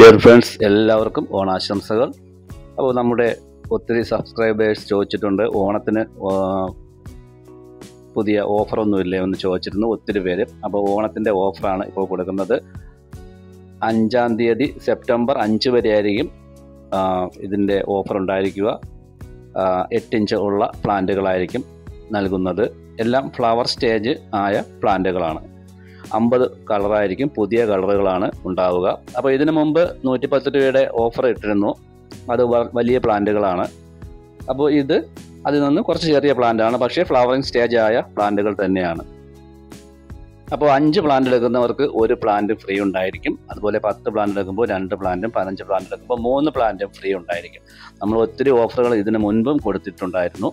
Dear friends, എല്ലാവർക്കും ഓണാശംസകൾ. അപ്പോൾ നമ്മുടെ ഒത്തിരി സബ്സ്ക്രൈബേഴ്സ് ചോദിച്ചിട്ടുണ്ട്, ഓണത്തിന് പുതിയ ഓഫറൊന്നുമില്ലേ എന്ന് ചോദിച്ചിരുന്നു ഒത്തിരി പേര്. അപ്പോൾ ഓണത്തിൻ്റെ ഓഫറാണ് ഇപ്പോൾ കൊടുക്കുന്നത്. 5-ാം തീയതി സെപ്റ്റംബർ 5 വരെ ആയിരിക്കും ഇതിൻ്റെ ഓഫർ ഉണ്ടായിരിക്കുക. 8 ഇഞ്ച് ഉള്ള പ്ലാന്റുകളായിരിക്കും നൽകുന്നത്. എല്ലാം ഫ്ലവർ സ്റ്റേജ് ആയ പ്ലാന്റുകളാണ്. 50 കളറായിരിക്കും, പുതിയ കളറുകളാണ് ഉണ്ടാവുക. അപ്പോൾ ഇതിനു മുമ്പ് 110 രൂപയുടെ ഓഫർ ഇട്ടിരുന്നു. അത് വലിയ പ്ലാന്റുകളാണ്. അപ്പോൾ ഇത് അതിൽ നിന്ന് കുറച്ച് ചെറിയ പ്ലാന്റാണ്, പക്ഷേ ഫ്ലവറിങ് സ്റ്റേജ് ആയ പ്ലാന്റുകൾ തന്നെയാണ്. അപ്പോൾ 5 പ്ലാന്റ് എടുക്കുന്നവർക്ക് 1 പ്ലാന്റ് ഫ്രീ ഉണ്ടായിരിക്കും. അതുപോലെ 10 പ്ലാന്റ് എടുക്കുമ്പോൾ 2 പ്ലാന്റും, 15 പ്ലാന്റ് എടുക്കുമ്പോൾ 3 പ്ലാന്റും ഫ്രീ ഉണ്ടായിരിക്കും. നമ്മൾ ഒത്തിരി ഓഫറുകൾ ഇതിനു മുൻപും കൊടുത്തിട്ടുണ്ടായിരുന്നു.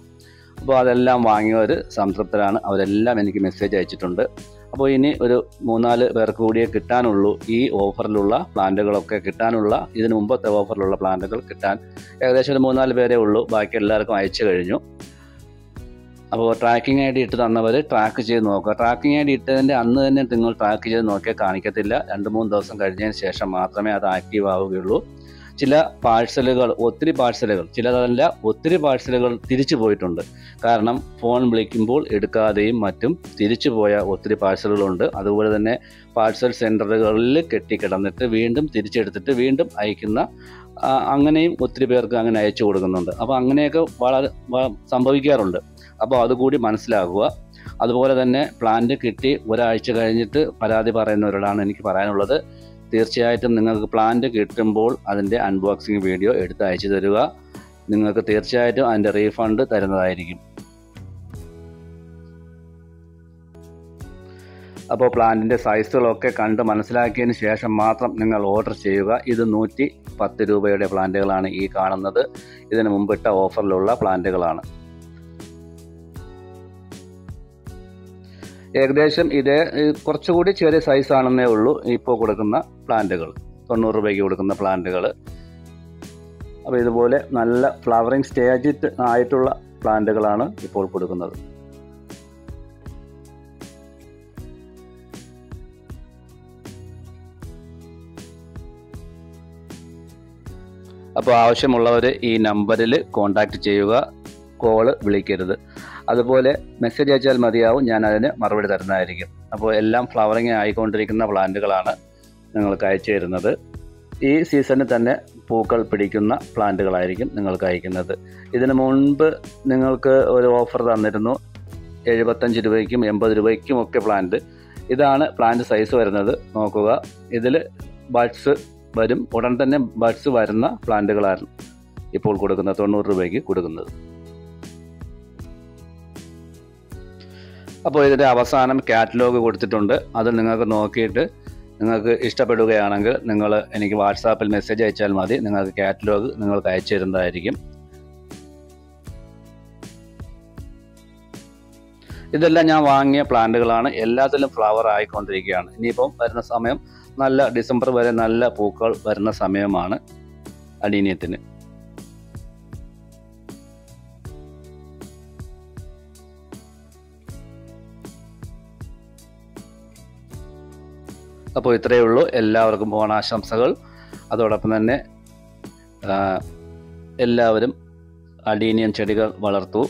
അപ്പോൾ അതെല്ലാം വാങ്ങിയവർ സംതൃപ്തരാണ്. അവരെല്ലാം എനിക്ക് മെസ്സേജ് അയച്ചിട്ടുണ്ട്. അപ്പോൾ ഇനി ഒരു 3-4 പേർക്ക് കൂടിയേ കിട്ടാനുള്ളൂ ഈ ഓഫറിലുള്ള പ്ലാന്റുകളൊക്കെ കിട്ടാനുള്ള. ഇതിന് മുമ്പത്തെ ഓഫറിലുള്ള പ്ലാന്റുകൾ കിട്ടാൻ ഏകദേശം ഒരു 3-4 പേരേ ഉള്ളൂ. ബാക്കി എല്ലാവർക്കും അയച്ചു കഴിഞ്ഞു. അപ്പോൾ ട്രാക്കിംഗ് ഐ ഡി ഇട്ട് തന്നവർ ട്രാക്ക് ചെയ്ത് നോക്കുക. ട്രാക്കിംഗ് ഐ ഡി ഇട്ടതിൻ്റെ അന്ന് തന്നെ നിങ്ങൾ ട്രാക്ക് ചെയ്ത് നോക്കിയാൽ കാണിക്കത്തില്ല. 2-3 ദിവസം കഴിഞ്ഞതിന് ശേഷം മാത്രമേ അത് ആക്റ്റീവ് ആവുകയുള്ളൂ. ചില പാഴ്സലുകൾ, ചിലതല്ല ഒത്തിരി പാഴ്സലുകൾ തിരിച്ചു പോയിട്ടുണ്ട്. കാരണം ഫോൺ വിളിക്കുമ്പോൾ എടുക്കാതെയും മറ്റും തിരിച്ചു പോയ ഒത്തിരി പാഴ്സലുകളുണ്ട്. അതുപോലെ തന്നെ പാഴ്സൽ സെൻറ്ററുകളിൽ കെട്ടിക്കിടന്നിട്ട് വീണ്ടും തിരിച്ചെടുത്തിട്ട് വീണ്ടും അയക്കുന്ന, അങ്ങനെയും ഒത്തിരി പേർക്ക് അങ്ങനെ അയച്ചു കൊടുക്കുന്നുണ്ട്. അപ്പോൾ അങ്ങനെയൊക്കെ വളരെ സംഭവിക്കാറുണ്ട്. അപ്പോൾ അതുകൂടി മനസ്സിലാക്കുക. അതുപോലെ തന്നെ പ്ലാന്റ് കിട്ടി ഒരാഴ്ച കഴിഞ്ഞിട്ട് പരാതി പറയുന്നവരോടാണ് എനിക്ക് പറയാനുള്ളത്. തീർച്ചയായിട്ടും നിങ്ങൾക്ക് പ്ലാന്റ് കിട്ടുമ്പോൾ അതിൻ്റെ അൺബോക്സിങ് വീഡിയോ എടുത്ത് അയച്ചു തരിക. നിങ്ങൾക്ക് തീർച്ചയായിട്ടും അതിൻ്റെ റീഫണ്ട് തരുന്നതായിരിക്കും. അപ്പോൾ പ്ലാന്റിൻ്റെ സൈസുകളൊക്കെ കണ്ട് മനസ്സിലാക്കിയതിന് ശേഷം മാത്രം നിങ്ങൾ ഓർഡർ ചെയ്യുക. ഇത് 110 രൂപയുടെ പ്ലാന്റുകളാണ് ഈ കാണുന്നത്. ഇതിന് മുമ്പിട്ട ഓഫറിലുള്ള പ്ലാന്റുകളാണ്. ഏകദേശം ഇതേ കുറച്ചുകൂടി ചെറിയ സൈസാണെന്നേ ഉള്ളൂ ഇപ്പോൾ കൊടുക്കുന്ന പ്ലാന്റുകൾ, 90 രൂപയ്ക്ക് കൊടുക്കുന്ന പ്ലാന്റുകൾ. അപ്പോൾ ഇതുപോലെ നല്ല ഫ്ലവറിങ് സ്റ്റേജ് ആയിട്ടുള്ള പ്ലാന്റുകളാണ് ഇപ്പോൾ കൊടുക്കുന്നത്. അപ്പോൾ ആവശ്യമുള്ളവർ ഈ നമ്പറിൽ കോൺടാക്റ്റ് ചെയ്യുക. കോള് വിളിക്കരുത്. അതുപോലെ മെസ്സേജ് അയച്ചാൽ മതിയാവും, ഞാൻ അതിന് മറുപടി തരുന്നതായിരിക്കും. അപ്പോൾ എല്ലാം ഫ്ലവറിങ് ആയിക്കൊണ്ടിരിക്കുന്ന പ്ലാന്റുകളാണ് നിങ്ങൾക്ക് അയച്ചു തരുന്നത്. ഈ സീസണിൽ തന്നെ പൂക്കൾ പിടിക്കുന്ന പ്ലാന്റുകളായിരിക്കും നിങ്ങൾക്ക് അയക്കുന്നത്. ഇതിനു മുൻപ് നിങ്ങൾക്ക് ഒരു ഓഫർ തന്നിരുന്നു, 75 രൂപയ്ക്കും 80 രൂപയ്ക്കും ഒക്കെ പ്ലാന്റ്. ഇതാണ് പ്ലാന്റ് സൈസ് വരുന്നത്. നോക്കുക, ഇതിൽ ബഡ്സ് വരും. ഉടൻ തന്നെ ബഡ്സ് വരുന്ന പ്ലാന്റുകളാണ് ഇപ്പോൾ കൊടുക്കുന്നത്, 90 രൂപയ്ക്ക് കൊടുക്കുന്നത്. അപ്പോൾ ഇതിൻ്റെ അവസാനം കാറ്റലോഗ് കൊടുത്തിട്ടുണ്ട്. അത് നിങ്ങൾക്ക് നോക്കിയിട്ട് നിങ്ങൾക്ക് ഇഷ്ടപ്പെടുകയാണെങ്കിൽ നിങ്ങൾ എനിക്ക് വാട്സാപ്പിൽ മെസ്സേജ് അയച്ചാൽ മതി. നിങ്ങൾക്ക് കാറ്റലോഗ് നിങ്ങൾക്ക് അയച്ചു തരുന്നതായിരിക്കും. ഇതെല്ലാം ഞാൻ വാങ്ങിയ പ്ലാന്റുകളാണ്. എല്ലാത്തിലും ഫ്ലവർ ആയിക്കൊണ്ടിരിക്കുകയാണ്. ഇനിയിപ്പം വരുന്ന സമയം നല്ല ഡിസംബർ വരെ നല്ല പൂക്കൾ വരുന്ന സമയമാണ് അഡീനിയത്തിന്. അപ്പോൾ ഇത്രയേ ഉള്ളൂ. എല്ലാവർക്കും ഓണാശംസകൾ. അതോടൊപ്പം തന്നെ എല്ലാവരും അഡീനിയം ചെടികൾ വളർത്തൂ.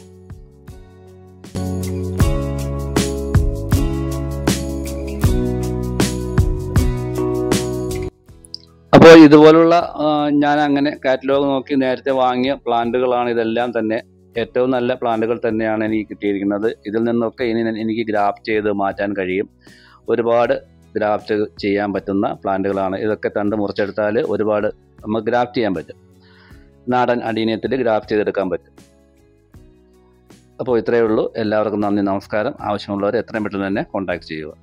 അപ്പോൾ ഇതുപോലുള്ള ഞാൻ അങ്ങനെ കാറ്റലോഗ് നോക്കി നേരത്തെ വാങ്ങിയ പ്ലാന്റുകളാണ് ഇതെല്ലാം തന്നെ. ഏറ്റവും നല്ല പ്ലാന്റുകൾ തന്നെയാണ് എനിക്ക് കിട്ടിയിരിക്കുന്നത്. ഇതിൽ നിന്നൊക്കെ ഇനി എനിക്ക് ഗ്രാഫ്റ്റ് ചെയ്ത് മാറ്റാൻ കഴിയും. ഒരുപാട് ഗ്രാഫ്റ്റ് ചെയ്യാൻ പറ്റുന്ന പ്ലാന്റുകളാണ്. ഇതൊക്കെ തണ്ട് മുറിച്ചെടുത്താൽ ഒരുപാട് നമുക്ക് ഗ്രാഫ്റ്റ് ചെയ്യാൻ പറ്റും. നാടൻ അഡീനിയത്തിൽ ഗ്രാഫ്റ്റ് ചെയ്തെടുക്കാൻ പറ്റും. അപ്പോൾ ഇത്രയേ ഉള്ളൂ. എല്ലാവർക്കും നന്ദി, നമസ്കാരം. ആവശ്യമുള്ളവർ എത്രയും പെട്ടെന്ന് തന്നെ കോൺടാക്ട് ചെയ്യുക.